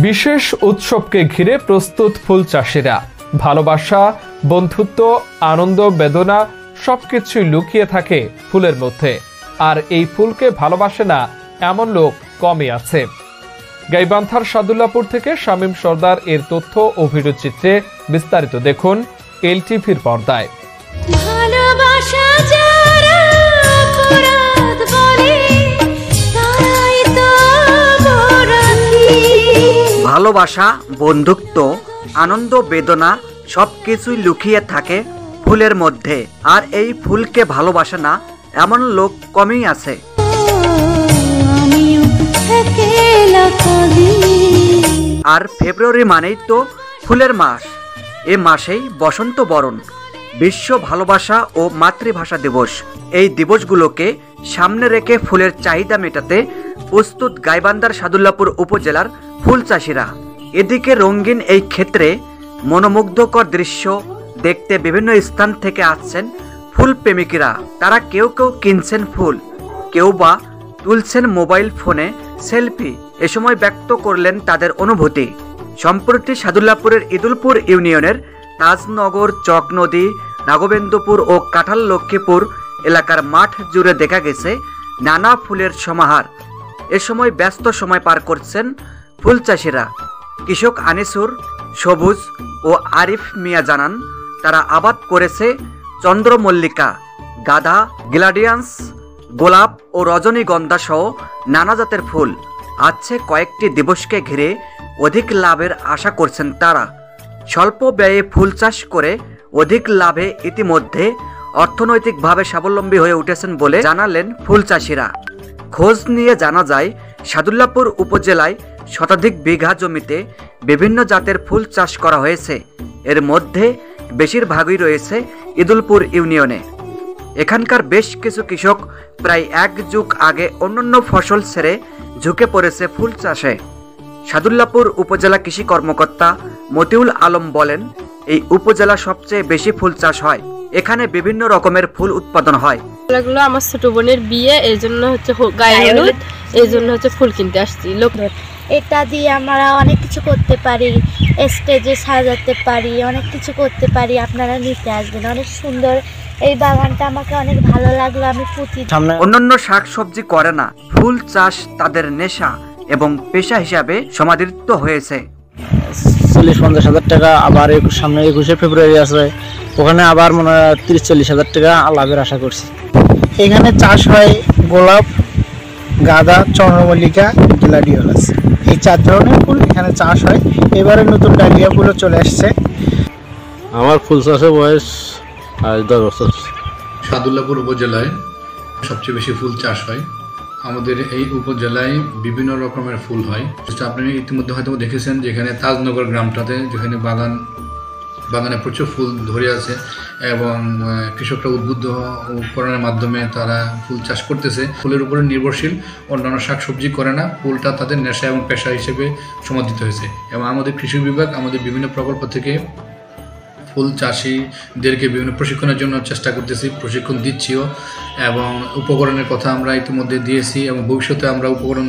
বিশেষ উৎসবকে ঘিরে প্রস্তুত ফুল চাষিরা। ভালোবাসা, বন্ধুত্ব, আনন্দ, বেদনা সবকিছুই লুকিয়ে থাকে ফুলের মধ্যে। আর এই ফুলকে ভালোবাসে না এমন লোক কমই আছে। গাইবান্ধার সাদুল্লাপুর থেকে শামীম সর্দার এর তথ্য ও ভিডিও চিত্রে বিস্তারিত দেখুন এলটিভির পর্দায়। ভালোবাসা, বন্ধুত্ব, আনন্দ, বেদনা সবকিছুই লুকিয়ে থাকে ফুলের মধ্যে। আর এই ফুলকে ভালোবাসে না এমন লোক কমই আছে। আর ফেব্রুয়ারি মানেই তো ফুলের মাস। এ মাসেই বসন্ত বরণ, বিশ্ব ভালোবাসা ও মাতৃভাষা দিবস। এই দিবসগুলোকে সামনে রেখে ফুলের চাহিদা মেটাতে প্রস্তুত গাইবান্ধার সাদুল্লাপুর উপজেলার ফুল চাষিরা। এদিকে রঙিন এই ক্ষেত্রে মনোমুগ্ধকর দৃশ্য দেখতে বিভিন্ন স্থান থেকে আসছেন ফুল প্রেমিকেরা। তারা কেউ কেউ কিনছেন ফুল, কেউ বা তুলছেন মোবাইল ফোনে সেলফি। এ সময় ব্যক্ত করলেন তাদের অনুভূতি। সম্প্রতি সাদুল্লাপুরের ইদুলপুর ইউনিয়নের তাজনগর, চক নদী, নাগবেন্দুপুর ও কাঁঠাল লক্ষ্মীপুর এলাকার মাঠ জুড়ে দেখা গেছে নানা ফুলের সমাহার। এ সময় ব্যস্ত সময় পার করছেন ফুল চাষিরা। কৃষক আনিসুর, সবুজ ও আরিফ মিয়া জানান, তারা আবাদ করেছে চন্দ্রমল্লিকা, গাঁদা, গ্লাডিয়ান্স, গোলাপ ও রজনীগন্ধা সহ নানা জাতের ফুল। আছে কয়েকটি দিবসকে ঘিরে অধিক লাভের আশা করছেন তারা। স্বল্প ব্যয়ে ফুল চাষ করে অধিক লাভে ইতিমধ্যে অর্থনৈতিকভাবে স্বাবলম্বী হয়ে উঠেছেন বলে জানালেন ফুল চাষিরা। খোঁজ নিয়ে জানা যায়, সাদুল্লাপুর উপজেলায় শতাধিক বিঘা জমিতে বিভিন্ন জাতের ফুল চাষ করা হয়েছে। এর মধ্যে বেশিরভাগই রয়েছে ইদুলপুর ইউনিয়নে। এখানকার বেশ কিছু কৃষক প্রায় এক যুগ আগে অন্যান্য ফসল ছেড়ে ঝুঁকে পড়েছে ফুল চাষে। সাদুল্লাপুর উপজেলা কৃষি কর্মকর্তা মতিউল আলম বলেন, এই উপজেলা সবচেয়ে বেশি ফুল চাষ হয়। এখানে বিভিন্ন রকমের ফুল উৎপাদন হয়। এগুলো আমার ছোট বোনের বিয়ে, এই জন্য হচ্ছে গায়ে হলুদ, এই জন্য হচ্ছে ফুল কিনতে আসছি। এটা দিয়ে আমরা অনেক কিছু করতে পারি, স্টেজে সাজাতে পারি, অনেক কিছু করতে পারি। আপনারা নিতে আসবেন, অনেক সুন্দর এই বাগানটা। আমাকে অনেক ভালো লাগলো। আমি অন্যান্য শাকসবজি করে না, ফুল চাষ তাদের নেশা এবং পেশা হিসাবে সমাদৃত হয়েছে। 40-50 হাজার টাকা, আবার সামনে 21শে ফেব্রুয়ারি আছে, ওখানে আবার মনে হয় 30-40 হাজার টাকা লাভের আশা করছি। এখানে চাষ হয় গোলাপ, গাঁদা, চন্দ্রমল্লিকা, গ্লাডিওলাস, এই 4 ধরনের ফুল এখানে চাষ হয়। এবারে নতুন ডালিয়া ফুলও চলে আসছে। আমার ফুল চাষের বয়স 10 বছর। সাদুল্লাপুর উপজেলায় সবচেয়ে বেশি ফুল চাষ হয়। আমাদের এই উপজেলায় বিভিন্ন রকমের ফুল হয়। আপনি ইতিমধ্যে হয়তো দেখেছেন, যেখানে তাজনগর গ্রামটাতে যেখানে বাগানে প্রচুর ফুল ধরে আছে এবং কৃষকরা উদ্বুদ্ধ করণের মাধ্যমে তারা ফুল চাষ করতেছে। ফুলের উপরে নির্ভরশীল, অন্যান্য শাকসবজি করে না। ফুলটা তাদের নেশা এবং পেশা হিসেবে সমাদৃত হয়েছে। এবং আমাদের কৃষি বিভাগ আমাদের বিভিন্ন প্রকল্প থেকে ফুল চাষিদেরকে বিভিন্ন প্রশিক্ষণের জন্য চেষ্টা করতেছি, প্রশিক্ষণ দিচ্ছিও এবং উপকরণের কথা আমরা ইতিমধ্যে দিয়েছি এবং ভবিষ্যতে আমরা উপকরণ